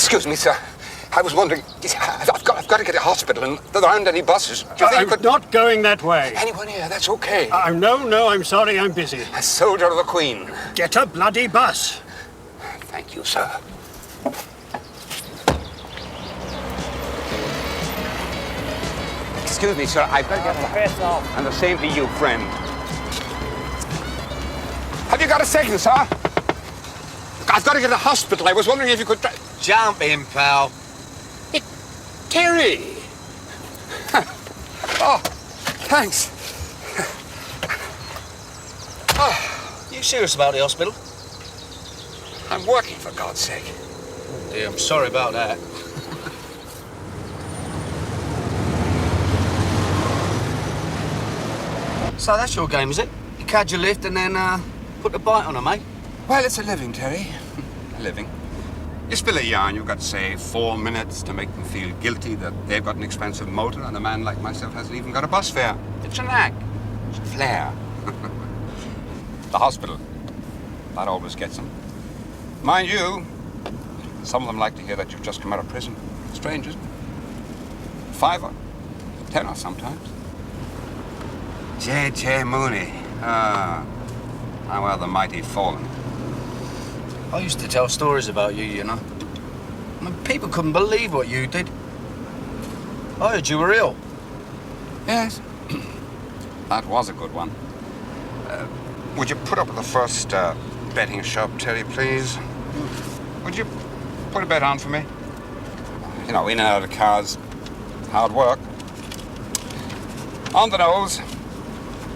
Excuse me, sir. I was wondering, I've got to get to hospital, and there aren't any buses. Do you think I'm not going that way. Anyone here? That's okay. No, I'm sorry, I'm busy. A soldier of the Queen. Get a bloody bus. Thank you, sir. Excuse me, sir. I've got to get a Piss off. And the same to you, friend. Have you got a second, sir? I've got to get to hospital. I was wondering if you could... Jump in, pal. Terry! Oh, thanks. You serious about the hospital? I'm working, for God's sake. Oh, dear, I'm sorry about that. So that's your game, is it? You catch your lift and then put the bite on her, mate? Well, it's a living, Terry. A living. You spill a yarn, you've got to say 4 minutes to make them feel guilty that they've got an expensive motor and a man like myself hasn't even got a bus fare. It's a knack. It's a flair. The hospital. That always gets them. Mind you, some of them like to hear that you've just come out of prison. Strange, isn't it? $5, $10 sometimes. J. Mooney. How well the mighty fallen. I used to tell stories about you, you know. I mean, people couldn't believe what you did. I heard you were ill. Yes. That was a good one. Would you put up with the first betting shop, Terry, please? Would you put a bet on for me? You know, in and out of cars. Hard work. On the nose.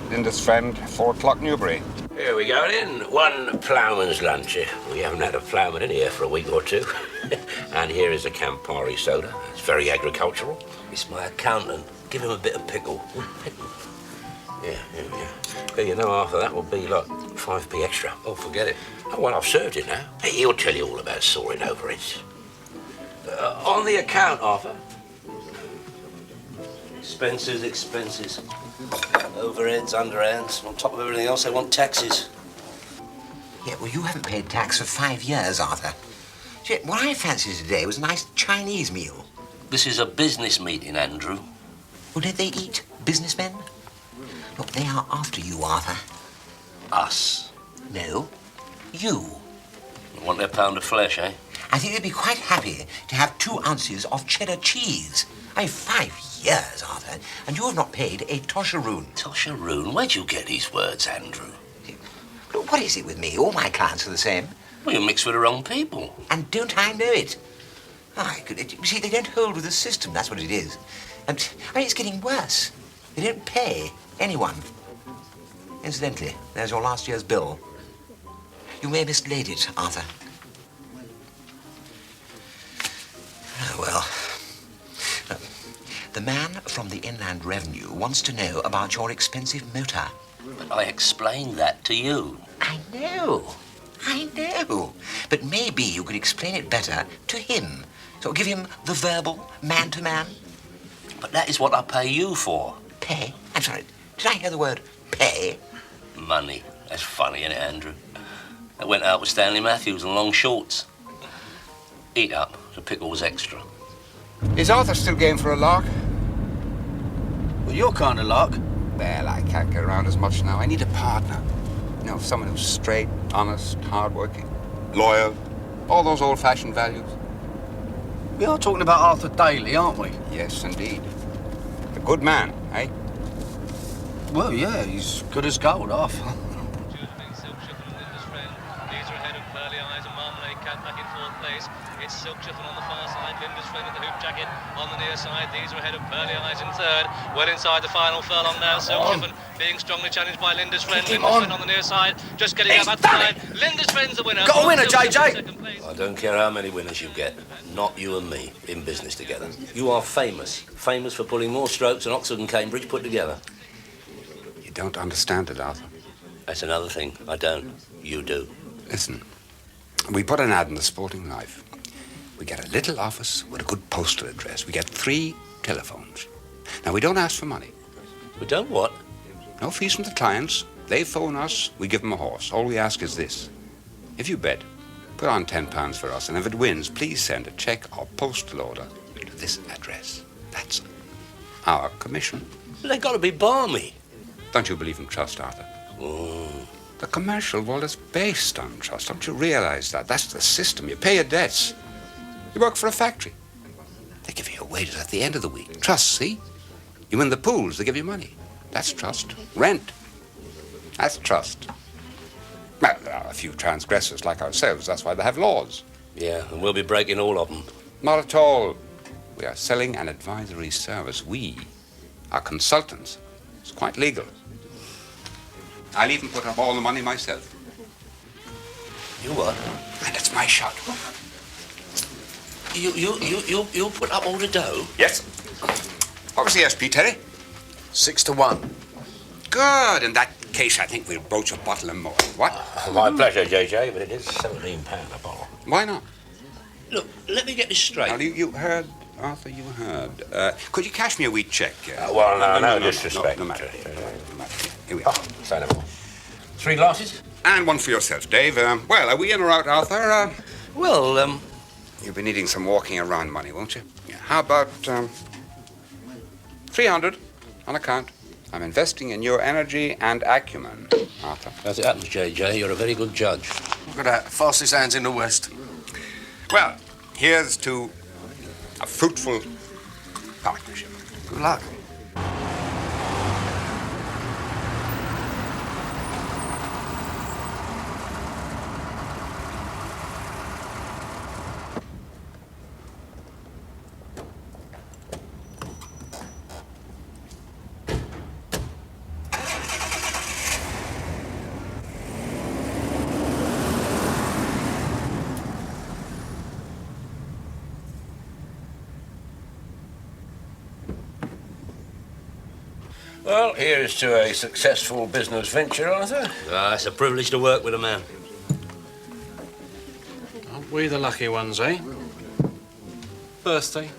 Linda's friend, 4 o'clock Newbury. Here we go then. One ploughman's lunch. We haven't had a ploughman in here for a week or two. And here is a Campari soda. It's very agricultural. It's my accountant. Give him a bit of pickle. Pickle. Yeah. But you know, after that will be like 5p extra. Oh, forget it. Oh, well, I've served it now. He'll tell you all about soaring overheads. On the account, Arthur. Expenses. Overheads, underhands. On top of everything else, they want taxes. Yeah, well, you haven't paid tax for 5 years, Arthur. Gee, what I fancied today was a nice Chinese meal. This is a business meeting, Andrew. Well, did they eat businessmen? Look, they are after you, Arthur. Us? No, you. You want their pound of flesh, eh? I think they'd be quite happy to have 2 ounces of cheddar cheese. 5 years, Arthur, and you have not paid a tosharoon. Tosharoon? Where'd you get these words, Andrew? Look, what is it with me? All my clients are the same. Well, you mix with the wrong people. And don't I know it? You see, they don't hold with the system, that's what it is. And, I mean, it's getting worse. They don't pay anyone. Incidentally, there's your last year's bill. You may have mislaid it, Arthur. Oh, well. The man from the Inland Revenue wants to know about your expensive motor. But I explained that to you. I know. But maybe you could explain it better to him. So give him the verbal, man-to-man. But that is what I pay you for. Pay? I'm sorry, did I hear the word pay? Money. That's funny, isn't it, Andrew? I went out with Stanley Matthews in long shorts. Eat up. The pickle was extra. Is Arthur still game for a lark? Well, you're kind of lark. Well, I can't get around as much now. I need a partner. You know, someone who's straight, honest, hard-working, loyal, all those old-fashioned values. We are talking about Arthur Daly, aren't we? Yes, indeed. A good man, eh? Well, yeah, he's good as gold, Arthur. These are ahead of Pearly Eyes and Marmalade Cat back in 4th place. It's Silk Chiffon on the far side, Linda's Friend with the hoop jacket on the near side. These are ahead of Pearly Eyes in 3rd. Well inside the final furlong now. Silk Chiffon being strongly challenged by Linda's Friend. Linda's Friend on the near side, just getting up at the line. Linda's Friend's the winner. Got a winner, JJ. I don't care how many winners you get. Not you and me in business together. You are famous. Famous for pulling more strokes than Oxford and Cambridge put together. You don't understand it, Arthur. That's another thing. I don't. You do. Listen, we put an ad in the Sporting Life. We get a little office with a good postal address. We get 3 telephones. Now, we don't ask for money. We don't what? No fees from the clients. They phone us, we give them a horse. All we ask is this. If you bet, put Put on £10 for us, and if it wins, please send a cheque or postal order to this address. That's our commission. They got to be balmy. Don't you believe in trust, Arthur? Oh. The commercial world is based on trust. Don't you realize that? That's the system. You pay your debts. You work for a factory. They give you your wages at the end of the week. Trust, see? You win the pools, they give you money. That's trust. Rent. That's trust. Well, there are a few transgressors like ourselves. That's why they have laws. Yeah, and we'll be breaking all of them. Not at all. We are selling an advisory service. We are consultants. It's quite legal. I'll even put up all the money myself. You what? And it's my shot. You'll put up all the dough? Yes. What was the SP, Terry? 6 to 1. Good. In that case, I think we'll broach a bottle and more. What? My pleasure, JJ, but it is £17 a bottle. Why not? Look, let me get this straight. Now, you heard, Arthur, you heard. Could you cash me a wheat check? Well, no disrespect. No matter. No matter. Here we are. Sign up. 3 glasses? And one for yourself, Dave. Well, are we in or out, Arthur? Well, You'll be needing some walking around money, won't you? Yeah. How about 300 on account? I'm investing in your energy and acumen, Arthur. as it happens, JJ, you're a very good judge. Look at that. Fastest hands in the West. Well, here's to a fruitful partnership. Good luck. Well, here's to a successful business venture, Arthur. It's a privilege to work with a man. Aren't we the lucky ones, eh? Birthday.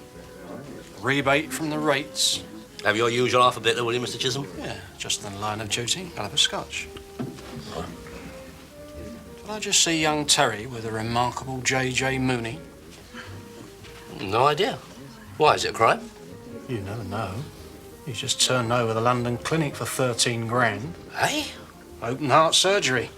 Rebate from the rates. Have your usual alphabet there, will you, Mr. Chisholm? Yeah, just in the line of duty. I'll have a scotch. Did I just see young Terry with a remarkable J.J. Mooney? No idea. Why, is it a crime? You never know. He's just turned over the London clinic for 13 grand. Eh? Open heart surgery.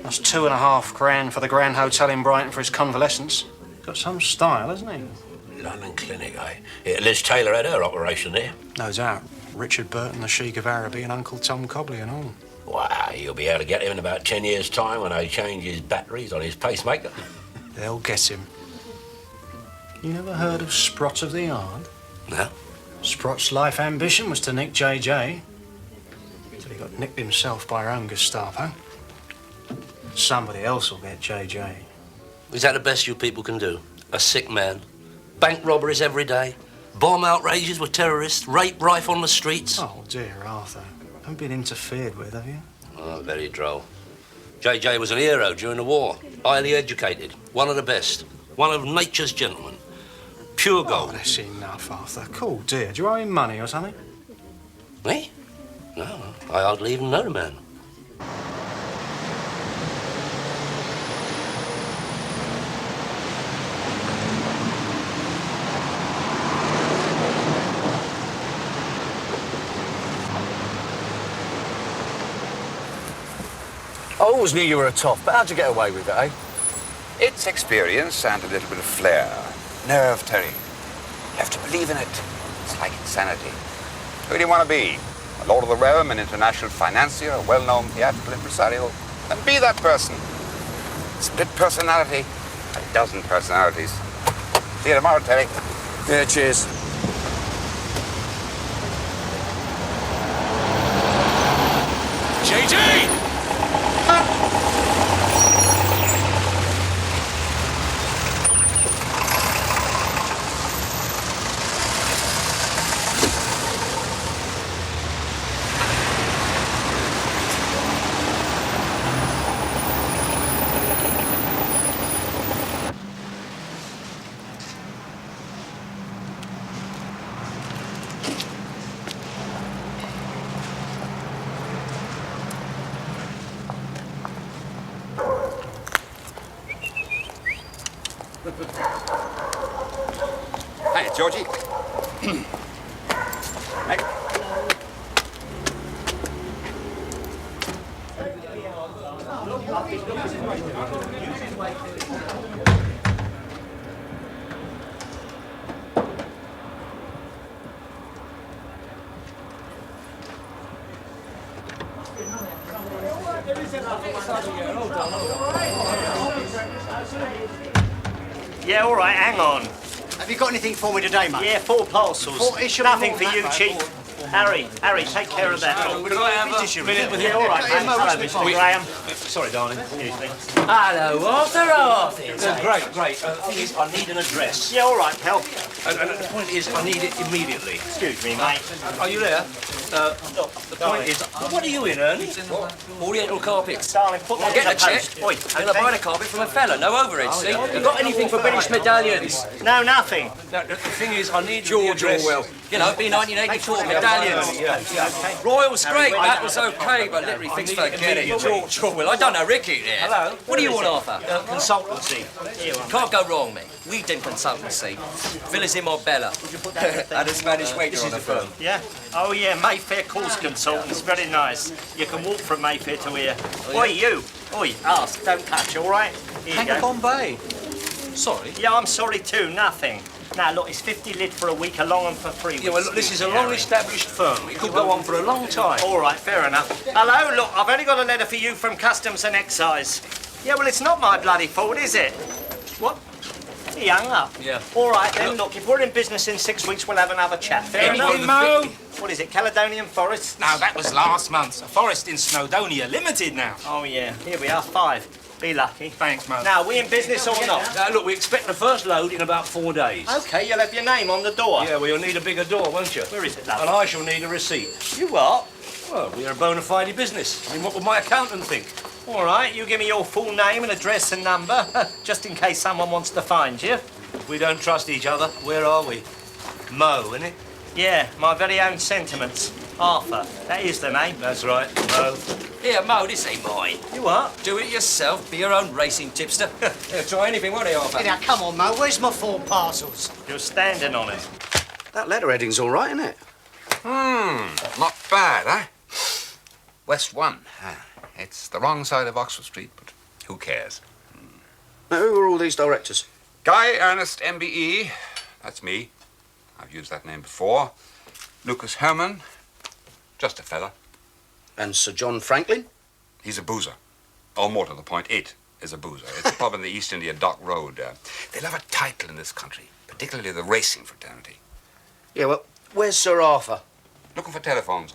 That's 2.5 grand for the Grand Hotel in Brighton for his convalescence. Got some style, hasn't he? London Clinic, eh? Yeah, Liz Taylor had her operation there. No doubt. Richard Burton, the Sheik of Araby, and Uncle Tom Cobley and all. Wow, you'll be able to get him in about 10 years' time when they change his batteries on his pacemaker. They'll get him. You never heard of Sprott of the Yard? No? Sprott's life ambition was to nick J.J. Till he got nicked himself by our own Gestapo. Somebody else will get J.J. Is that the best you people can do? A sick man? Bank robberies every day? Bomb outrages with terrorists? Rape rife on the streets? Oh, dear, Arthur. Haven't been interfered with, have you? Oh, very droll. J.J. was an hero during the war. Highly educated. One of the best. One of nature's gentlemen. Pure Oh, gold. that's enough, Arthur. Cool, dear. Do you owe him money or something? Me? No, I hardly even know the man. I always knew you were a top, but how'd you get away with it, eh? It's experience and a little bit of flair. Nerve, Terry. You have to believe in it. It's like insanity. Who do you want to be? A lord of the realm, an international financier, a well-known theatrical impresario? Then be that person. Split personality, a dozen personalities. See you tomorrow, Terry. Yeah, cheers. JJ! Hey, Georgie. Hey. Yeah, all right, hang on. Have you got anything for me today, mate? Yeah, 4 parcels. Nothing for you, cheap. Harry, take care of that. Could I have a minute with you? Yeah, all right, thanks. Hello, Mr. Graham. Sorry, darling. Excuse me. Hello, Arthur. Great. The thing is, I need an address. Yeah, all right, pal. And the point is, I need it immediately. Excuse me, mate. Are you there? The point is, what are you in, Ernie? Oriental carpets. Darling, put that in the Get a post. check. Oi, I'm going to buy the carpet from a fella, no overhead, see? You got anything for British medallions? No, nothing. No, the thing is, I need George the address. Orwell. You know, be 1984 medallions. Royal scrape, that was okay, but literally things forget it. George Orwell. I don't know, Ricky there. Hello? What do you want, Arthur? Consultancy. Can't go wrong, mate. We done consultancy. Villas in Marbella. And a Spanish waiter on the phone. Yeah? Oh, yeah, Mayfair Calls Consultants. Very nice. You can walk from Mayfair to here. Oi, you. Oi, ask, don't touch, all right? Here you Hang go. upon Bay. Sorry. Yeah, I'm sorry too, nothing. Now, look, it's 50 lid for a week, a long one for 3 weeks. Yeah, well, look, this is a long-established firm. It could go on for a long time. All right, fair enough. Hello, look, I've only got a letter for you from Customs and Excise. Yeah, well, it's not my bloody fault, is it? What? He hung up. Yeah. All right, then, look, if we're in business in 6 weeks, we'll have another chat. Fair Anything, enough. Mo? What is it, Caledonian Forest? No, that was last month. A forest in Snowdonia, limited now. Oh, yeah. Here we are, 5. Be lucky. Thanks, Mo. Now, we in business or not? Look, we expect the first load in about 4 days. OK, you'll have your name on the door. Yeah, well, you'll need a bigger door, won't you? Where is it, And love? I shall need a receipt. You what? Well, we're a bona fide business. I mean, what would my accountant think? All right, you give me your full name and address and number, just in case someone wants to find you. If we don't trust each other, where are we? Mo, innit? Yeah, my very own sentiments. Arthur, that is the name. That's right, Mo. Here, Mo, this ain't mine. You what? Do it yourself. Be your own racing tipster. Yeah, try anything, won't you, Arthur? Now, come on, Mo. Where's my 4 parcels? You're standing on it. That letter heading's all right, isn't it? Not bad, eh? West 1. It's the wrong side of Oxford Street, but who cares? Now, who are all these directors? Guy Ernest MBE, that's me. I've used that name before. Lucas Herman, just a fella. And Sir John Franklin? He's a boozer. Or more to the point, it is a boozer. It's a pub in the East India Dock Road. They love a title in this country, particularly the racing fraternity. Yeah, well, where's Sir Arthur? Looking for telephones.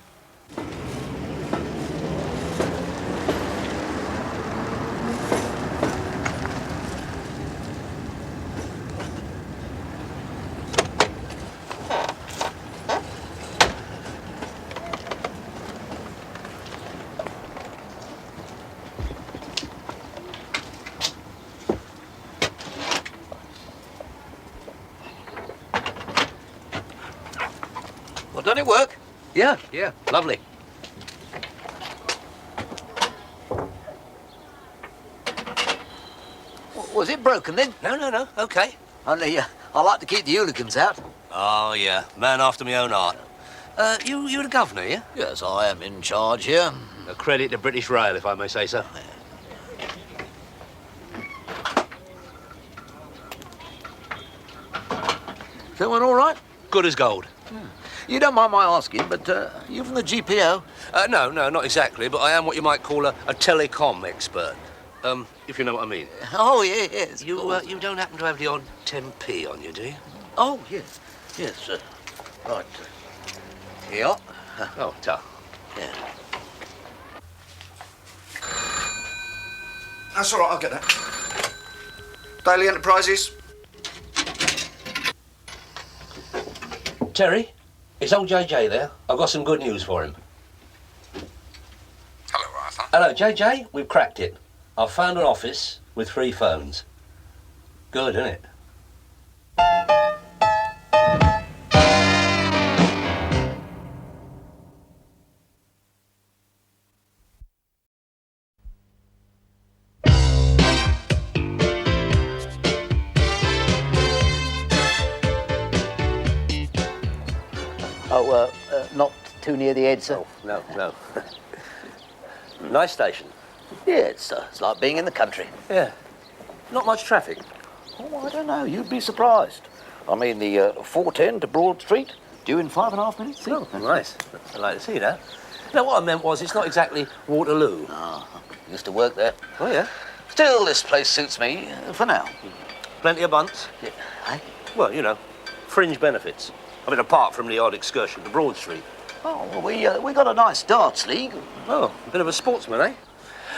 Well, doesn't it work? Yeah, lovely. Was it broken then? No, okay. Only, I like to keep the hooligans out. Oh, yeah, man after my own heart. You're the governor, yeah? Yes, I am in charge here. A credit to British Rail, if I may say so. That went all right? Good as gold. You don't mind my asking, but you from the GPO? No, not exactly, but I am what you might call a telecom expert. If you know what I mean. Oh, yes. You don't happen to have the odd 10p on you, do you? Oh, yes. Yes, right. Here. Oh, ta. Yeah. That's all right, I'll get that. Daily Enterprises? Terry, it's old JJ there. I've got some good news for him. Hello, Arthur. Hello, JJ. We've cracked it. I've found an office with 3 phones. Good, isn't it? Not too near the head, sir? Oh, no, no. Nice station. Yeah, it's like being in the country. Yeah. Not much traffic. Oh, I don't know. You'd be surprised. I mean, the 410 to Broad Street, due in 5.5 minutes. Oh, nice. I'd like to see that. No, what I meant was it's not exactly Waterloo. Oh, used to work there. Oh, yeah? Still, this place suits me for now. Plenty of bunts? Yeah. Hey? Well, you know, fringe benefits. I mean, apart from the odd excursion to Broad Street. Oh, well, we got a nice darts league. Oh, a bit of a sportsman, eh?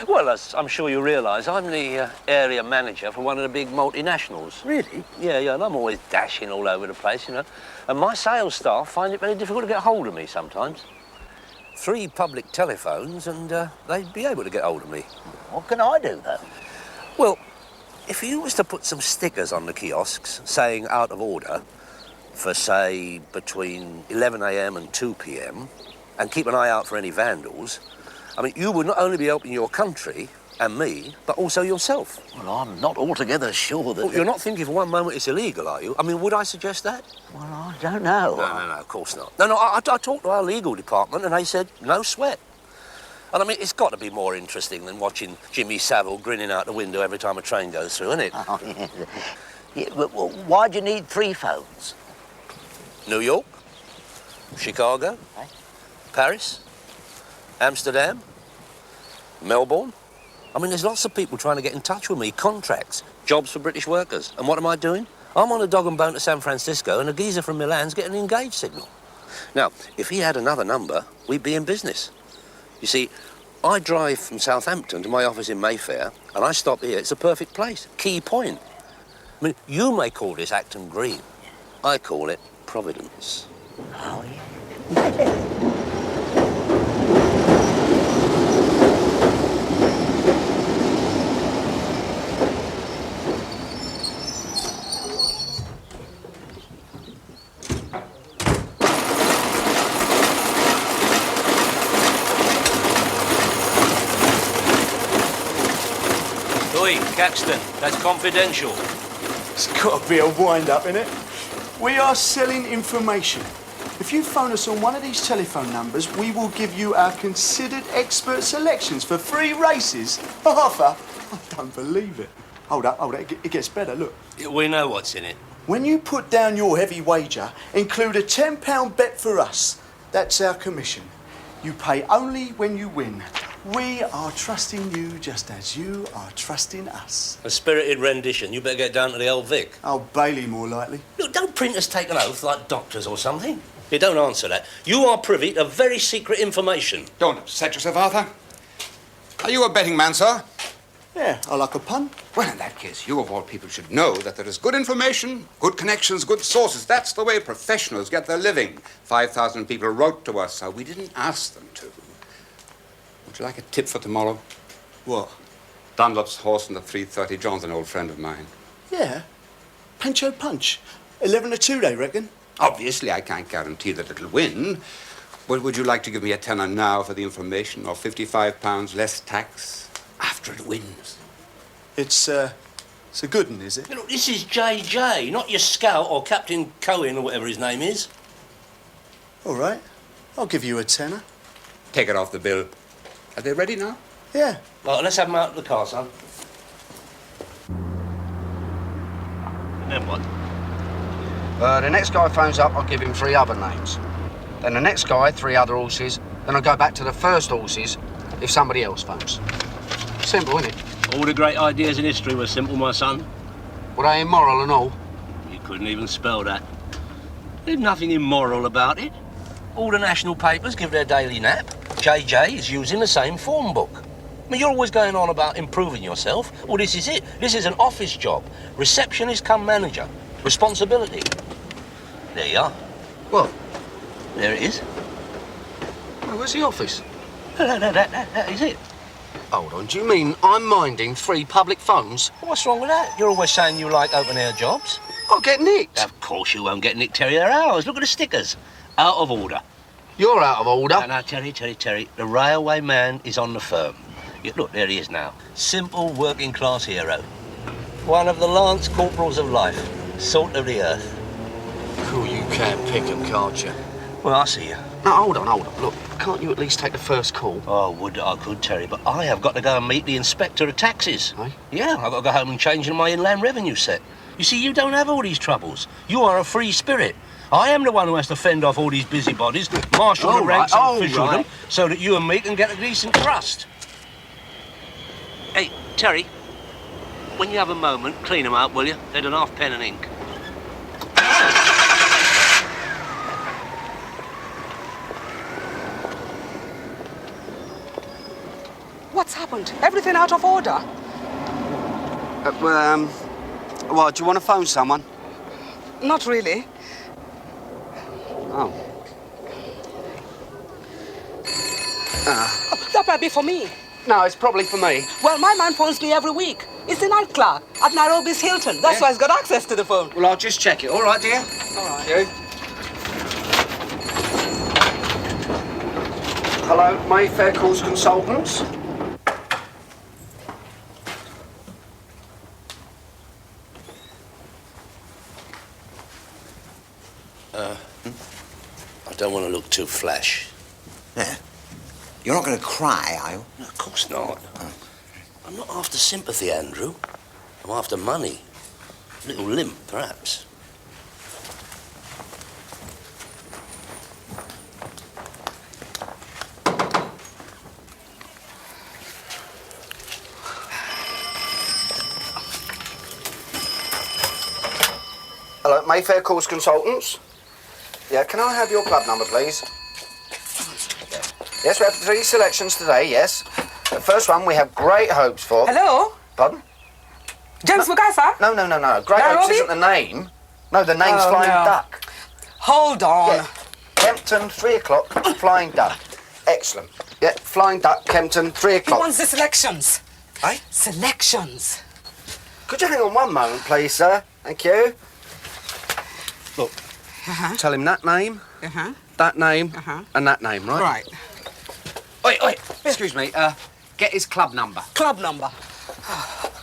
Well, as I'm sure you realise, I'm the area manager for one of the big multinationals. Really? Yeah, and I'm always dashing all over the place, you know. And my sales staff find it very difficult to get hold of me sometimes. 3 public telephones and they'd be able to get hold of me. What can I do, though? Well, if you was to put some stickers on the kiosks saying out of order for, say, between 11 a.m. and 2 p.m. and keep an eye out for any vandals, I mean, you would not only be helping your country and me, but also yourself. Well, I'm not altogether sure that... Well, you're not thinking for one moment it's illegal, are you? I mean, would I suggest that? Well, I don't know. No, of course not. No, I talked to our legal department and they said no sweat. And I mean, it's got to be more interesting than watching Jimmy Savile grinning out the window every time a train goes through, isn't it? Oh, yeah. Yeah, well, why do you need 3 phones? New York, Chicago, Paris, Amsterdam, Melbourne. I mean, there's lots of people trying to get in touch with me, contracts, jobs for British workers. And what am I doing? I'm on a dog and bone to San Francisco and a geezer from Milan's getting an engaged signal. Now, if he had another number, we'd be in business. You see, I drive from Southampton to my office in Mayfair and I stop here. It's a perfect place, key point. I mean, you may call this Acton Green. I call it Providence. Oh, yeah. Oi, Caxton, that's confidential. It's got to be a wind-up, innit? We are selling information. If you phone us on one of these telephone numbers, we will give you our considered expert selections for free races. Arthur, I don't believe it. Hold up, it gets better, look. We know what's in it. When you put down your heavy wager, include a £10 bet for us. That's our commission. You pay only when you win. We are trusting you just as you are trusting us. A spirited rendition. You better get down to the old Vic. Oh, Bailey, more likely. Look, don't printers take an oath like doctors or something? You don't answer that. You are privy to very secret information. Don't upset yourself, Arthur. Are you a betting man, sir? Yeah, I like a pun. Well, in that case, you of all people should know that there is good information, good connections, good sources. That's the way professionals get their living. 5,000 people wrote to us, so we didn't ask them to. Would you like a tip for tomorrow? What? Dunlop's horse in the 3:30. John's an old friend of mine. Yeah. Pancho Punch. 11 to 2, they reckon. Obviously, I can't guarantee that it'll win. But would you like to give me a tenner now for the information, or £55 less tax after it wins? It's a good one, is it? You know, this is JJ, not your scout or Captain Cohen or whatever his name is. All right. I'll give you a tenner. Take it off the bill. Are they ready now? Yeah. Well, let's have them out of the car, son. And then what? The next guy phones up, I'll give him 3 other names. Then the next guy, 3 other horses. Then I'll go back to the first horses if somebody else phones. Simple, isn't it? All the great ideas in history were simple, my son. Were they immoral and all? You couldn't even spell that. There's nothing immoral about it. All the national papers give their daily nap. JJ is using the same form book. I mean, you're always going on about improving yourself. Well, this is it. This is an office job. Receptionist come manager. Responsibility. There you are. What? There it is. Well, where's the office? That is it. Hold on, do you mean I'm minding 3 public phones? What's wrong with that? You're always saying you like open-air jobs. I'll get nicked. Of course you won't get nicked, Terry. They're ours. Look at the stickers. Out of order. You're out of order. No, Terry. The railway man is on the firm. Look, there he is now. Simple working-class hero. One of the lance corporals of life. Salt of the earth. Cool, you can pick 'em, can't you? Well, I see you. No, hold on. Look, can't you at least take the first call? Oh, would I could, Terry, but I have got to go and meet the Inspector of Taxes. Eh? Yeah, I've got to go home and change in my Inland Revenue set. You see, you don't have all these troubles. You are a free spirit. I am the one who has to fend off all these busybodies, marshal the ranks and official them, so that you and me can get a decent crust. Hey, Terry, when you have a moment, clean them out, will you? They're an half pen and ink. What's happened? Everything out of order? Well, do you want to phone someone? Not really. Oh. That might be for me. No, it's probably for me. Well, my man phones me every week. It's the night clerk at Nairobi's Hilton. That's why he's got access to the phone. Well, I'll just check it. All right, dear? All right. You? Hello, Mayfair Calls Consultants. I don't want to look too flash. Yeah. You're not going to cry, are you? No, of course not. I'm not after sympathy, Andrew. I'm after money. A little limp, perhaps. Hello, Mayfair Calls Consultants. Yeah, can I have your club number, please? Yes, we have 3 selections today, yes. The first one we have great hopes for. Hello? Pardon? James Mugasa? No. Great hopes isn't the name. No, the name's Flying Duck. Hold on. Yeah. Kempton, 3 o'clock, Flying Duck. Excellent. Yeah, Flying Duck, Kempton, 3 o'clock. He wants the selections. Eh? Selections. Could you hang on one moment, please, sir? Thank you. Look, tell him that name, that name, and that name, right? Right. Wait. Excuse me, get his club number. Club number.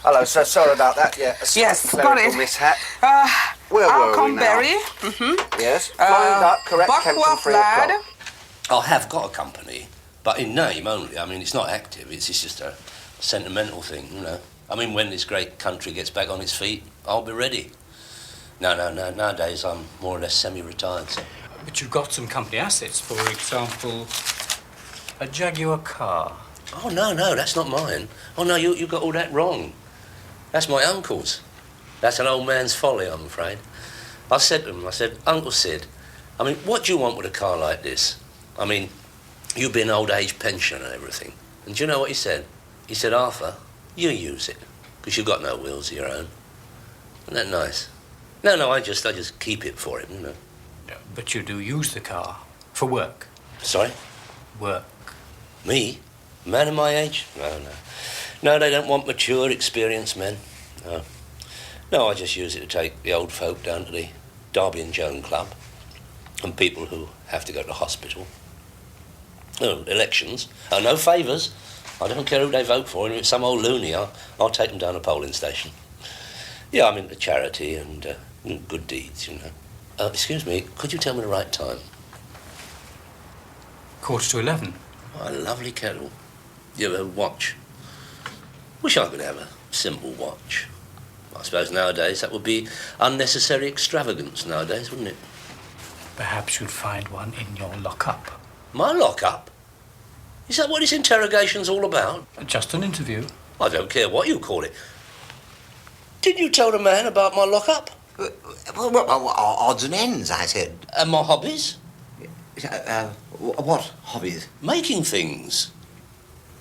Hello, sir. Sorry about that. Yeah. Yes, got it. Mishap. Where were we now? Alconbury. Yes. Flying Duck, correct. Kempton, 3 o'clock. I have got a company, but in name only. I mean, it's not active. It's just a sentimental thing, you know. I mean, when this great country gets back on its feet, I'll be ready. No. Nowadays, I'm more or less semi-retired, so. But you've got some company assets, for example, a Jaguar car. Oh, no, that's not mine. Oh, no, you got all that wrong. That's my uncle's. That's an old man's folly, I'm afraid. I said to him, Uncle Sid, I mean, what do you want with a car like this? I mean, you've been old age pension and everything. And do you know what he said? He said, Arthur, you use it, because you've got no wheels of your own. Isn't that nice? No, I just keep it for him, you know. But you do use the car for work. Sorry? Work. Me? A man of my age? No, they don't want mature, experienced men. No, I just use it to take the old folk down to the Derby and Joan Club and people who have to go to hospital. No, elections. No favours. I don't care who they vote for, and if it's some old loony, I'll take them down a polling station. Yeah, I'm into charity and good deeds, you know. Excuse me, could you tell me the right time? 11:15. Oh, a lovely kettle. You have a watch? Wish I could have a simple watch. I suppose nowadays that would be unnecessary extravagance nowadays, wouldn't it? Perhaps you'd find one in your lockup. My lockup? Is that what this interrogation's all about? Just an interview. I don't care what you call it. Did you tell the man about my lockup? Odds and ends, I said. And my hobbies? What hobbies? Making things.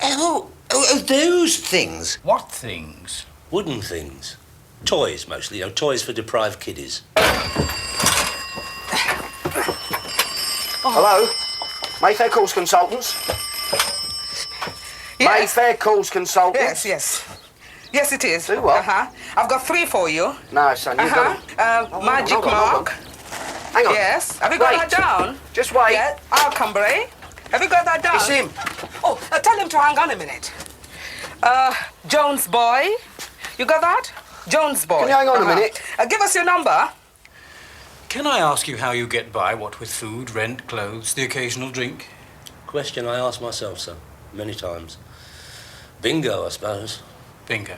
Oh, those things. What things? Wooden things. Toys, mostly, you know, toys for deprived kiddies. Hello? Mayfair Calls Consultants? Yes. Mayfair Calls Consultants? Yes, it is. Do what? I've got 3 for you. No, son, you've got... Magic hold on. Mark. Hang on. Yes. Have you got that down? Just wait. Yeah. Alconbury. Have you got that down? It's him. Oh, tell him to hang on a minute. Jones Boy. You got that? Jones Boy. Can you hang on a minute? Give us your number. Can I ask you how you get by, what with food, rent, clothes, the occasional drink? Question I ask myself, sir, many times. Bingo, I suppose. Bingo.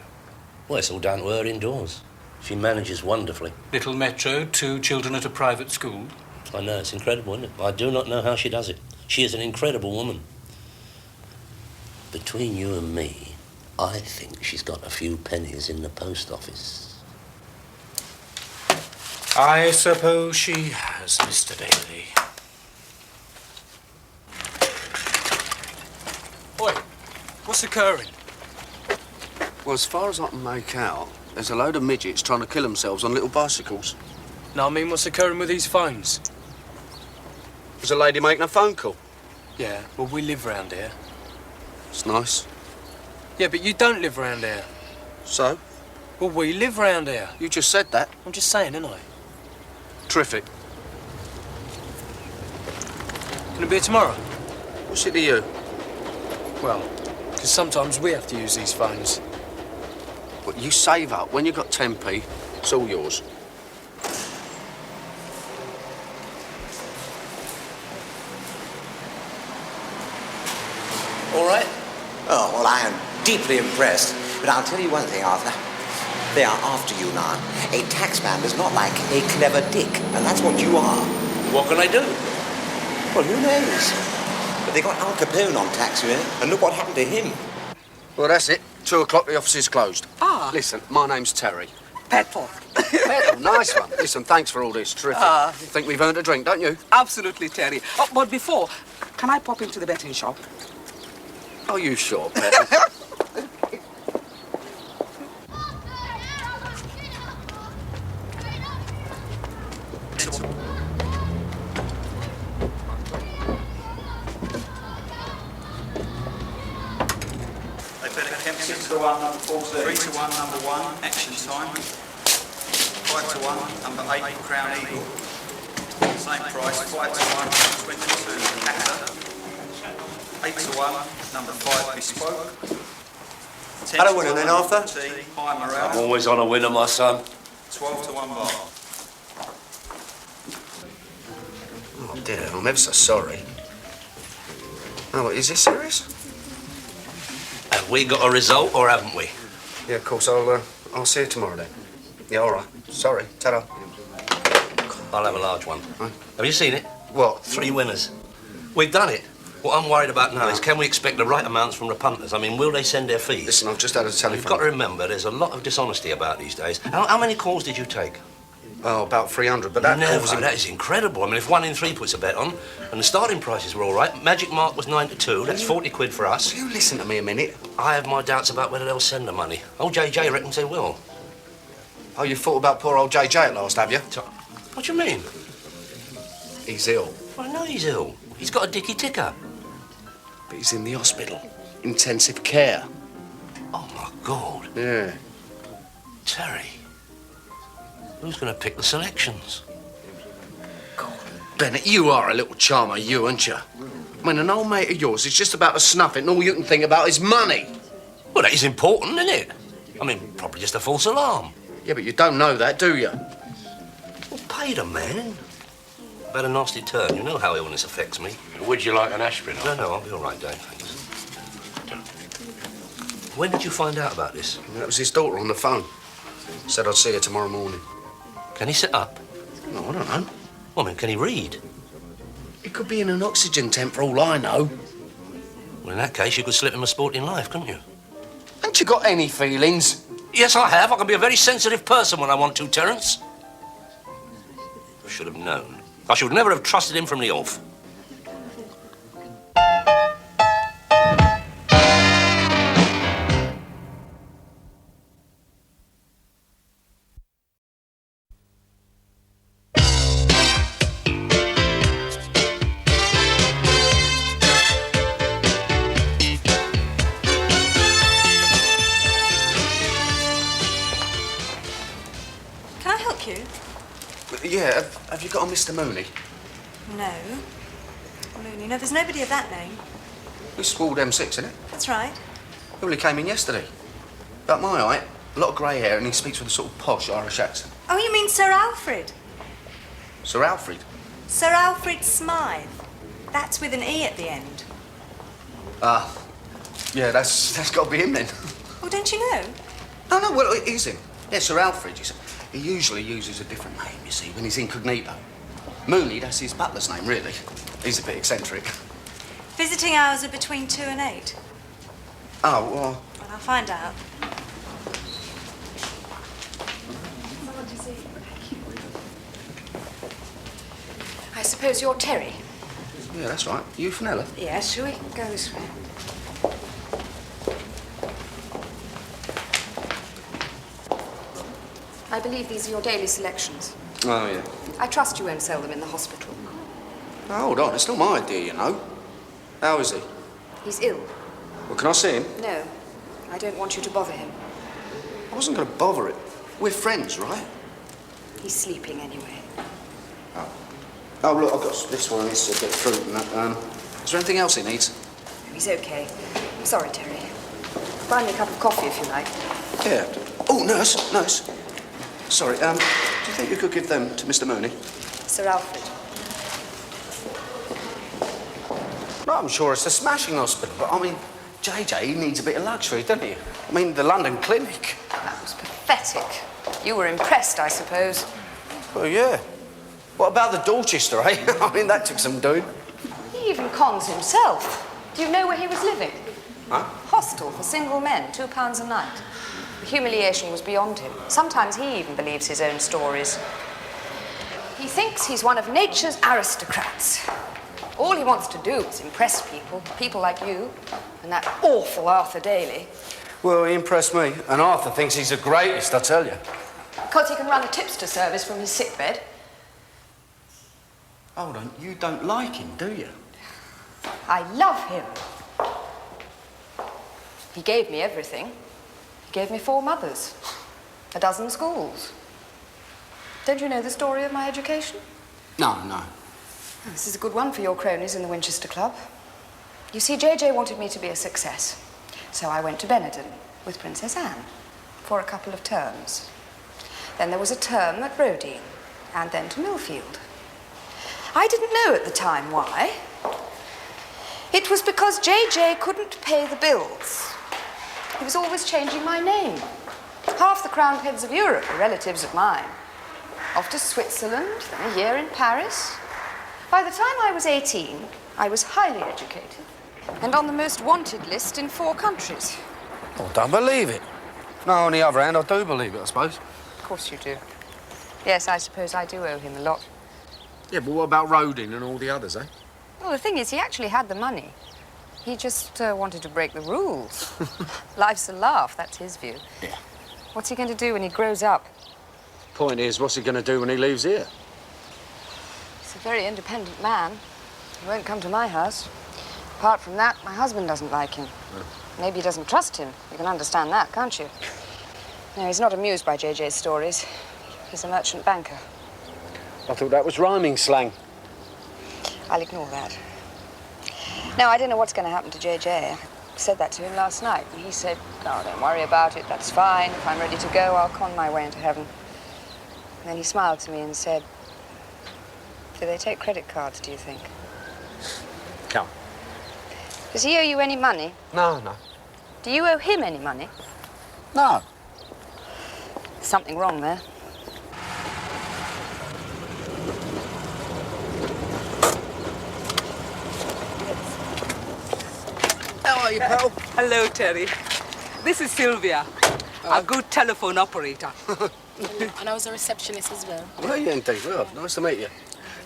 Well, it's all down to her indoors. She manages wonderfully. Little metro, 2 children at a private school. I know, it's incredible, isn't it? I do not know how she does it. She is an incredible woman. Between you and me, I think she's got a few pennies in the post office. I suppose she has, Mr. Daly. Oi, what's occurring? Well, as far as I can make out, there's a load of midgets trying to kill themselves on little bicycles. No, I mean, what's occurring with these phones? There's a lady making a phone call. Yeah, well, we live round here. It's nice. Yeah, but you don't live round here. So? Well, we live round here. You just said that. I'm just saying, ain't I? Terrific. Can it be tomorrow? What's it to you? Well, because sometimes we have to use these phones. But you save up. When you've got 10p, it's all yours. All right? Oh, well, I am deeply impressed. But I'll tell you one thing, Arthur. They are after you now. A taxman does not like a clever dick, and that's what you are. What can I do? Well, who knows? But they got Al Capone on tax here, and look what happened to him. Well, that's it. 2 o'clock, the office is closed. Ah. Listen, my name's Terry. Petal. Petal, nice one. Listen, thanks for all this. Terrific. Think we've earned a drink, don't you? Absolutely, Terry. Oh, but before, can I pop into the betting shop? Are you sure, Petal? Six to 1, number 14. 3 to 1, number 1, action time. 5 to 1, number 8, Crown Eagle. Same price, 5 to 1, 22, Hatter. 8 to 1, number 5, Bespoke. 10 Hello, winner then, Arthur. High Morale. I'm always on a winner, my son. 12 to 1 bar. Oh, dear, I'm ever so sorry. Oh, is this serious? Have we got a result, or haven't we? Yeah, of course. I'll see you tomorrow then. Yeah, all right. Sorry. Ta-da. I'll have a large one. Huh? Have you seen it? What? 3 winners. We've done it. What I'm worried about now is, can we expect the right amounts from the punters? I mean, will they send their fees? Listen, I've just had a telephone. You've got to remember, there's a lot of dishonesty about these days. How many calls did you take? Oh, about 300, but that That is incredible. I mean, if 1 in 3 puts a bet on, and the starting prices were all right, magic mark was 9 to 2, that's 40 quid for us. Will you listen to me a minute? I have my doubts about whether they'll send the money. Old JJ reckons they will. Oh, you thought about poor old JJ at last, have you? What do you mean? He's ill. I know he's ill. He's got a dicky ticker. But he's in the hospital. Intensive care. Oh, my God. Yeah. Terry. Who's going to pick the selections? God, Bennett, you are a little charmer, you, aren't you? I mean, an old mate of yours is just about to snuff it, and all you can think about is money. Well, that is important, isn't it? I mean, probably just a false alarm. Yeah, but you don't know that, do you? Well, pay the man. I've had a nasty turn. You know how illness affects me. Would you like an aspirin? No, I'll be all right, Dave, thanks. When did you find out about this? That was his daughter on the phone. Said I'd see her tomorrow morning. Can he sit up? No, I don't know. Well, I mean, can he read? He could be in an oxygen tent for all I know. Well, in that case, you could slip him a sporting life, couldn't you? Haven't you got any feelings? Yes, I have. I can be a very sensitive person when I want to, Terence. I should have known. I should never have trusted him from the off. Yeah, have you got a Mr. Mooney? No. Mooney. No, there's nobody of that name. It's Ward M6, isn't it? That's right. Well, he came in yesterday. About my height, a lot of grey hair, and he speaks with a sort of posh Irish accent. Oh, you mean Sir Alfred? Sir Alfred? Sir Alfred Smythe. That's with an E at the end. Ah, yeah, that's got to be him then. Oh, don't you know? No, well, it is him. Yeah, Sir Alfred. He usually uses a different name, you see, when he's incognito. Mooney, that's his butler's name, really. He's a bit eccentric. Visiting hours are between 2 and 8. Oh, well... Well, I'll find out. I suppose you're Terry. Yeah, that's right. You Fenella? Yes, shall we go this way? I believe these are your daily selections. Oh, yeah. I trust you won't sell them in the hospital. Oh, hold on, it's not my idea, you know. How is he? He's ill. Well, can I see him? No, I don't want you to bother him. I wasn't going to bother it. We're friends, right? He's sleeping anyway. Oh, look, I've got this one, this is a bit of fruit and that. Is there anything else he needs? He's okay. I'm sorry, Terry. Buy me a cup of coffee if you like. Yeah. Oh, nurse. Sorry, do you think you could give them to Mr. Mooney? Sir Alfred. No, I'm sure it's a smashing hospital, but I mean, JJ, he needs a bit of luxury, doesn't he? I mean, the London Clinic. That was pathetic. You were impressed, I suppose. Well, yeah. What about the Dorchester, eh? I mean, that took some doing. He even cons himself. Do you know where he was living? Huh? Hostel for single men, £2 a night. The humiliation was beyond him. Sometimes he even believes his own stories. He thinks he's one of nature's aristocrats. All he wants to do is impress people like you, and that awful Arthur Daly. Well, he impressed me, and Arthur thinks he's the greatest, I tell you. Because he can run a tipster service from his sickbed. Hold on, you don't like him, do you? I love him. He gave me everything. He gave me 4 mothers, a dozen schools. Don't you know the story of my education? No. This is a good one for your cronies in the Winchester Club. You see, JJ wanted me to be a success. So I went to Benetton with Princess Anne for a couple of terms. Then there was a term at Rodine, and then to Millfield. I didn't know at the time why. It was because JJ couldn't pay the bills. He was always changing my name. Half the crowned heads of Europe are relatives of mine. Off to Switzerland, then a year in Paris. By the time I was 18, I was highly educated and on the most wanted list in 4 countries. Oh, don't believe it. No, on the other hand, I do believe it, I suppose. Of course you do. Yes, I suppose I do owe him a lot. Yeah, but what about Rodin and all the others, eh? Well, the thing is, he actually had the money. He just wanted to break the rules. Life's a laugh, that's his view. Yeah. What's he going to do when he grows up? Point is, what's he going to do when he leaves here? He's a very independent man. He won't come to my house. Apart from that, my husband doesn't like him. Maybe he doesn't trust him. You can understand that, can't you? No, he's not amused by JJ's stories. He's a merchant banker. I thought that was rhyming slang. I'll ignore that. No, I don't know what's going to happen to JJ. I said that to him last night, and he said, "No, don't worry about it. That's fine. If I'm ready to go, I'll con my way into heaven." And then he smiled to me and said, "Do they take credit cards, do you think?" Come. Does he owe you any money? No. Do you owe him any money? No. Something wrong there. How are you, pal? Hello, Terry. This is Sylvia, a good telephone operator. And I was a receptionist as well. Well, yeah, indeed. Well, nice to meet you.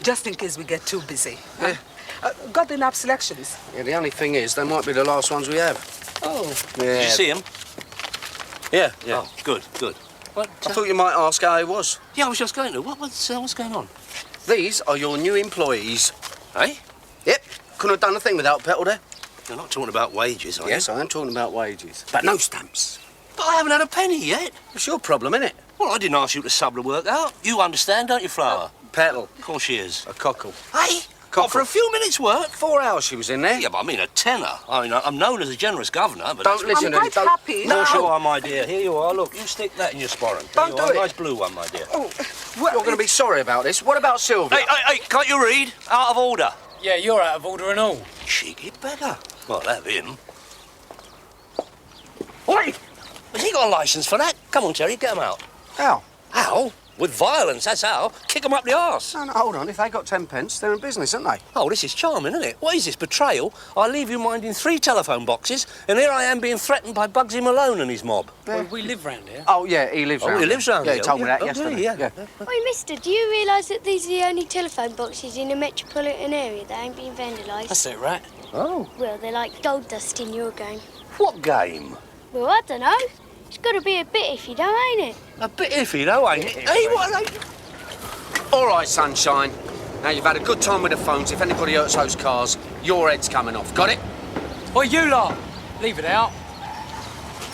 Just in case we get too busy. Yeah. Got enough selections? Yeah, the only thing is, they might be the last ones we have. Oh. Yeah. Did you see him? Yeah. Oh, good. What? I thought you might ask how he was. Yeah, I was just going to. What's going on? These are your new employees. Eh? Yep. Couldn't have done a thing without petrol there. You're not talking about wages, are you? Yes, I am talking about wages. But no stamps. But I haven't had a penny yet. It's your problem, innit? Well, I didn't ask you to sub the work out. You understand, don't you, Flower? Petrol. Of course she is. A cockle. Hey? cockle. For a few minutes' work? 4 hours she was in there. Yeah, but I mean a tenner. I mean, I'm known as a generous governor, but... Don't listen to him. quite happy. No, you are, my dear. Here you are. Look, you stick that in your sporran. Don't do it. Nice blue one, my dear. Oh, you're going to be sorry about this. What about Sylvia? Hey, can't you read? Out of order. Yeah, you're out of order and all. Cheeky beggar. Well, have him. Oi! Has he got a licence for that? Come on, Terry, get him out. How? How? With violence, that's how. Kick them up the arse. No, hold on. If they got 10 pence, they're in business, aren't they? Oh, this is charming, isn't it? What is this, betrayal? I leave you minding 3 telephone boxes, and here I am being threatened by Bugsy Malone and his mob. Well, we live round here. Oh, yeah, he lives round he lives round here. here. Yeah, he told me that Oh, yesterday. yeah. Oi, mister, do you realise that these are the only telephone boxes in the metropolitan area that ain't been vandalised? That's it, right? Oh. Well, they're like gold dust in your game. What game? Well, I don't know. It's got to be a bit iffy, though, ain't it? A bit iffy, though, ain't it? Hey, what are they... All right, sunshine. Now, you've had a good time with the phones. If anybody hurts those cars, your head's coming off. Got it? Oi, you lot! Leave it out.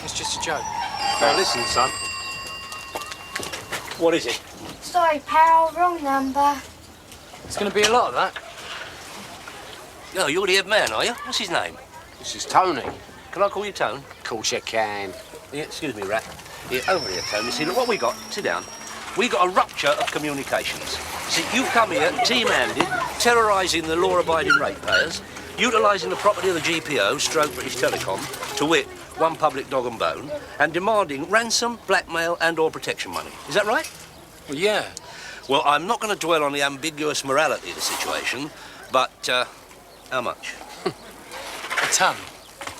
It's just a joke. Now, listen, son. What is it? Sorry, pal, wrong number. It's going to be a lot of that. Oh, you're the head man, are you? What's his name? This is Tony. Can I call you Tone? Of course you can. Yeah, excuse me, Rat. Here, over here, Tony. See, look what we got. Sit down. We got a rupture of communications. See, you come here, team-handed, terrorising the law-abiding ratepayers, utilising the property of the GPO, stroke British Telecom, to wit, one public dog and bone, and demanding ransom, blackmail and or protection money. Is that right? Well, yeah. Well, I'm not going to dwell on the ambiguous morality of the situation, but, how much? A ton.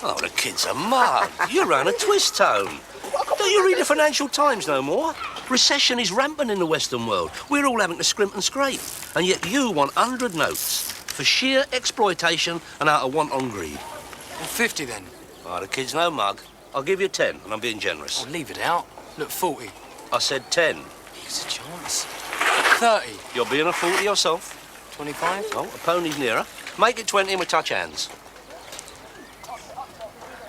Oh, the kid's a mug. You're on a twist, Tone. Don't you read the Financial Times no more? Recession is rampant in the Western world. We're all having to scrimp and scrape. And yet you want 100 notes for sheer exploitation and out of wanton greed. Well, 50 then. Oh, the kid's no mug. I'll give you 10, and I'm being generous. Oh, leave it out. Look, 40. I said 10. Here's a chance. 30. You're being a fool to yourself. 25. Oh, a pony's nearer. Make it 20 and we touch hands.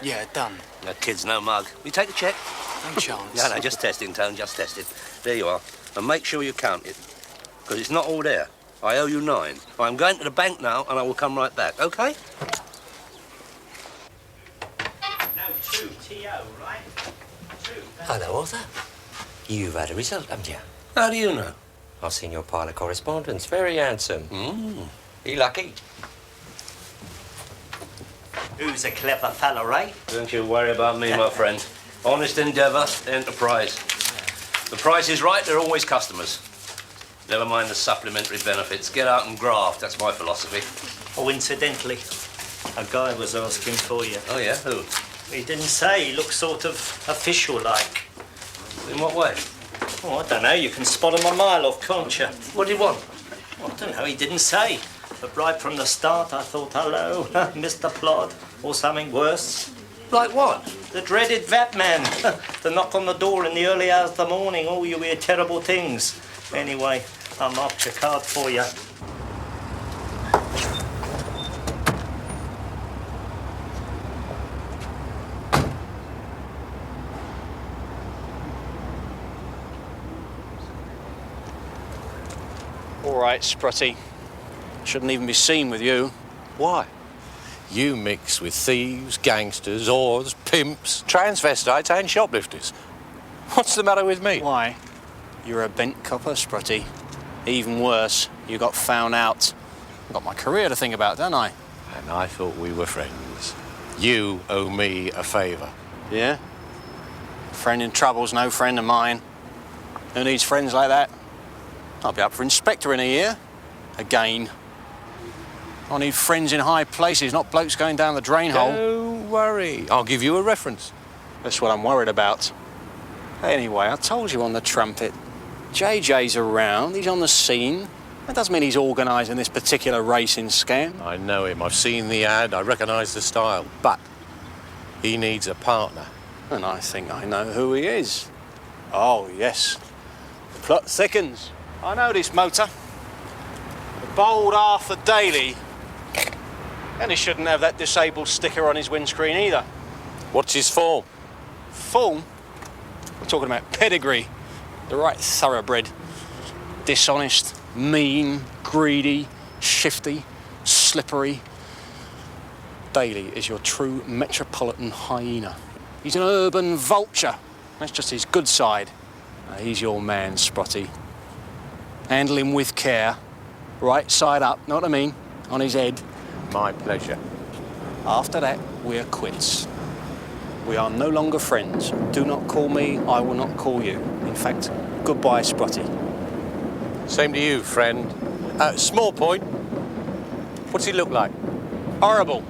Yeah, done. That kid's no mug. You take a check? No chance. No, just testing, Tone, just testing. There you are. And make sure you count it, because it's not all there. I owe you 9. I'm going to the bank now, and I will come right back, OK? No, 2 T-O, right? 2. Hello, Arthur. You've had a result, haven't you? How do you know? I've seen your pile of correspondence. Very handsome. You lucky? Who's a clever fellow, right? Don't you worry about me, my friend. Honest endeavour, enterprise. The price is right, they're always customers. Never mind the supplementary benefits. Get out and graft, that's my philosophy. Oh, incidentally, a guy was asking for you. Oh, yeah? Who? He didn't say. He looks sort of official-like. In what way? Oh, I don't know. You can spot him a mile off, can't you? What do you want? I don't know. He didn't say. But right from the start, I thought, hello, Mr. Plod, or something worse. Like what? The dreaded vat man. The knock on the door in the early hours of the morning. Oh, you hear terrible things. Anyway, I marked your card for you. All right, Sprutty. Shouldn't even be seen with you. Why? You mix with thieves, gangsters, whores, pimps, transvestites and shoplifters. What's the matter with me? Why? You're a bent copper, Sprutty. Even worse, you got found out. I've got my career to think about, don't I? And I thought we were friends. You owe me a favour. Yeah? Friend in trouble's no friend of mine. Who needs friends like that? I'll be up for inspector in a year. Again. I need friends in high places, not blokes going down the drain hole. Don't worry. I'll give you a reference. That's what I'm worried about. Anyway, I told you on the trumpet. JJ's around, he's on the scene. That doesn't mean he's organising this particular racing scam. I know him. I've seen the ad. I recognise the style. But he needs a partner. And I think I know who he is. Oh, yes. The plot thickens. I know this motor. The bold Arthur Daly. And he shouldn't have that disabled sticker on his windscreen either. What's his form? Form? We're talking about pedigree. The right thoroughbred. Dishonest, mean, greedy, shifty. slippery. Daly is your true metropolitan hyena. He's an urban vulture. That's just his good side. He's your man, Sprotty. Handle him with care. Right side up, know what I mean? On his head. My pleasure. After that, we're quits. We are no longer friends. Do not call me, I will not call you. In fact, goodbye, Sprotty. Same to you, friend. Small point. What's he look like? Horrible.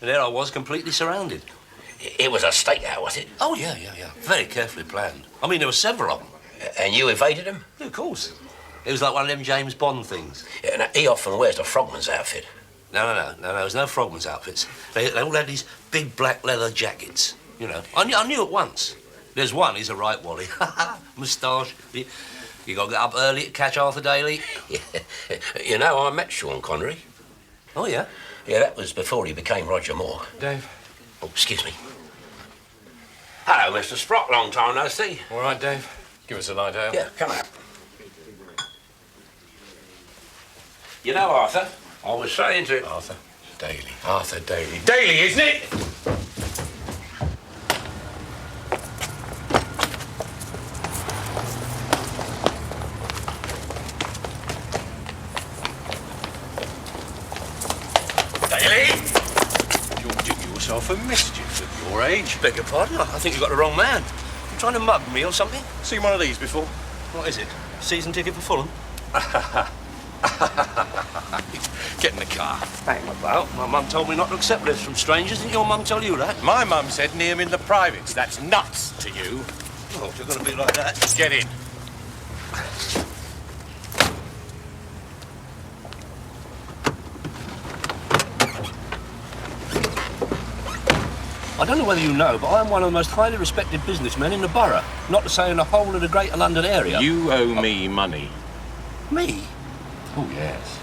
There I was, completely surrounded. It was a stakeout, was it? Oh, yeah. Very carefully planned. I mean, there were several of them. And you evaded them? Yeah, of course. It was like one of them James Bond things. Yeah, now, he often wears the frogman's outfit. No, there was no frogman's outfits. They all had these big black leather jackets, you know. I knew at once. There's one, he's a right wally. Moustache. You got to get up early to catch Arthur Daly. Yeah. You know, I met Sean Connery. Oh, yeah? Yeah, that was before he became Roger Moore. Dave. Oh, excuse me. Hello, Mr. Sprott. Long time no see. All right, Dave. Give us a light ale. Yeah, come out. You know, Arthur, I was saying to... Arthur Daly. Arthur Daly. Daly, isn't it? For mischief at your age. Beg your pardon? I think you got the wrong man. You trying to mug me or something? Seen one of these before? What is it? Season ticket for Fulham? Get in the car. Hang about. My mum told me not to accept lifts from strangers. Didn't your mum tell you that? My mum said near him in the privates. That's nuts to you. Oh, if you're going to be like that. Get in. I don't know whether you know, but I'm one of the most highly respected businessmen in the borough. Not to say in the whole of the Greater London area. You owe me money. Me? Oh, yes.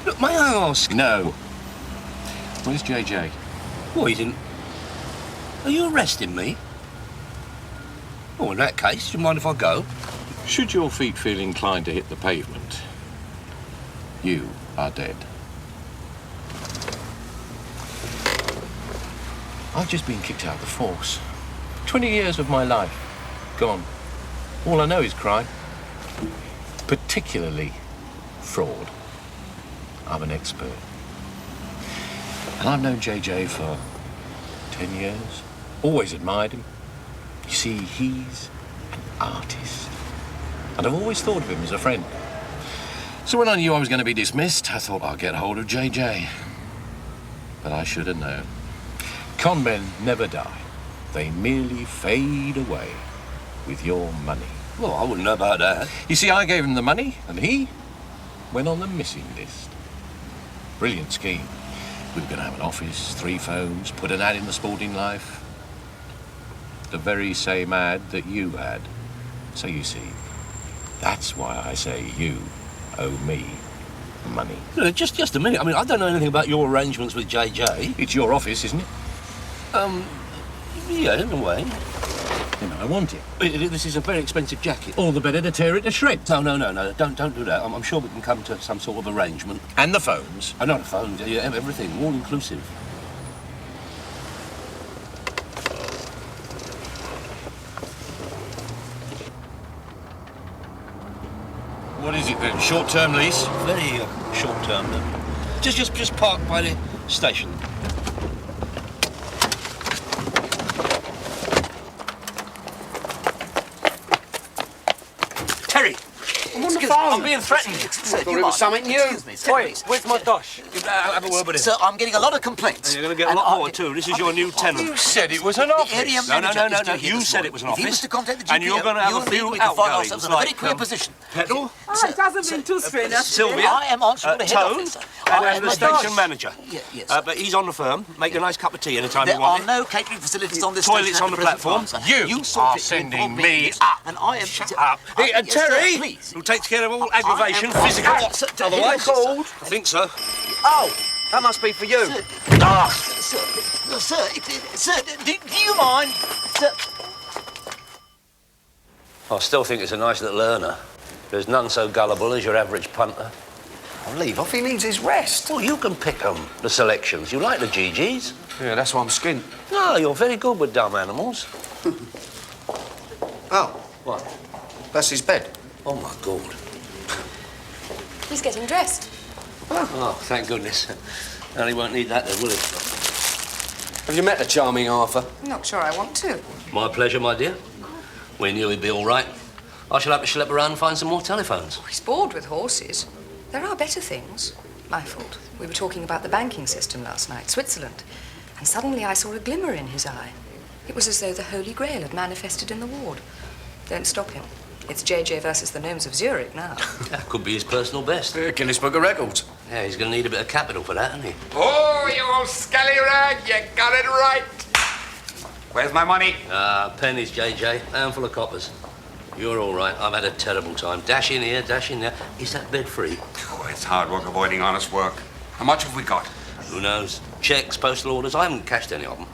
Look, may I ask? No. Where's JJ? Well, he didn't... Are you arresting me? Oh, in that case, do you mind if I go? Should your feet feel inclined to hit the pavement, you are dead. I've just been kicked out of the force. 20 years of my life gone. All I know is crime. Particularly fraud. I'm an expert. And I've known JJ for 10 years. Always admired him. You see, he's an artist. And I've always thought of him as a friend. So when I knew I was going to be dismissed, I thought I'd get hold of JJ. But I should have known. Con men never die. They merely fade away with your money. Well, I wouldn't know about that. You see, I gave him the money, and he went on the missing list. Brilliant scheme. We were going to have an office, 3 phones, put an ad in the Sporting Life. The very same ad that you had. So you see, that's why I say you owe me money. No, just a minute. I mean, I don't know anything about your arrangements with JJ. It's your office, isn't it? Yeah, in a way. Then I want it. This is a very expensive jacket. All the better to tear it to shreds. No, don't do that. I'm sure we can come to some sort of arrangement. And the phones? I know the phones, yeah, everything, all inclusive. What is it then? Short-term lease? Very short-term. Just park by the station. Terry, I'm on the phone. I'm being threatened. Sir, Thought it was something new. Excuse me, sir, Oi, please. where's my dosh? Have a word with him. Sir, I'm getting a lot of complaints. You're going to get a lot more too. This is your new tenant. You said it was an office. The area No. manager is due here You this said morning. it was an If he was office. to contact the GPO, And you're going to have you a and me, few we can find outgoings. ourselves in a very queer position. Petrol, Oh, it hasn't been too strenuous. Sylvia, I am answering the head Tone, office. and the station manager. Yes. But he's on the firm. Make a nice cup of tea anytime There you want are it. no catering facilities on this Toilets station on at the present platform. time, sir. You sort are it, sending involve me in this, up. And I am... Shut up. Hey, Yes, Terry! sir, please. Who takes care of all aggravation, I am- physical, Sir, otherwise? cold. I think so. Oh, that must be for you. Sir, do you mind? Sir, I still think it's a nice little earner. There's none so gullible as your average punter. I'll leave off. He needs his rest. Well, you can pick 'em, the selections. You like the GGs. Yeah, that's why I'm skint. No, you're very good with dumb animals. Oh, What? that's his bed. Oh, my God. He's getting dressed. Oh, thank goodness. Now he won't need that then, will he? Have you met the charming Arthur? Not sure I want to. My pleasure, my dear. We knew he'd be all right. I shall have to schlep around and find some more telephones. He's bored with horses. There are better things. My fault. We were talking about the banking system last night, Switzerland, and suddenly I saw a glimmer in his eye. It was as though the Holy Grail had manifested in the ward. Don't stop him. It's JJ versus the gnomes of Zurich now. That could be his personal best. Guinness Book of Records. Yeah, he's going to need a bit of capital for that, isn't he? Oh, you old scallywag, you got it right. Where's my money? Pennies, JJ. Handful of coppers. You're all right. I've had a terrible time. Dash in here, dash in there. Is that bed free? Oh, it's hard work avoiding honest work. How much have we got? Who knows? Checks, postal orders. I haven't cashed any of them.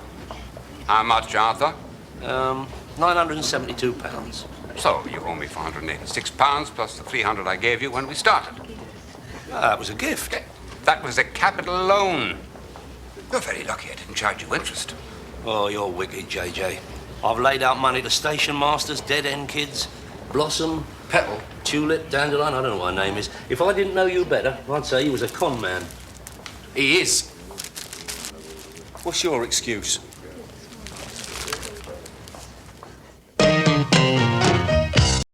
How much, Arthur? £972. So you owe me £486 plus the £300 I gave you when we started. That was a gift. That was a capital loan. You're very lucky I didn't charge you interest. Oh, you're wicked, JJ. I've laid out money to station masters, dead-end kids, Blossom, Petal. Tulip, Dandelion, I don't know what her name is. If I didn't know you better, I'd say you was a con man. He is. What's your excuse?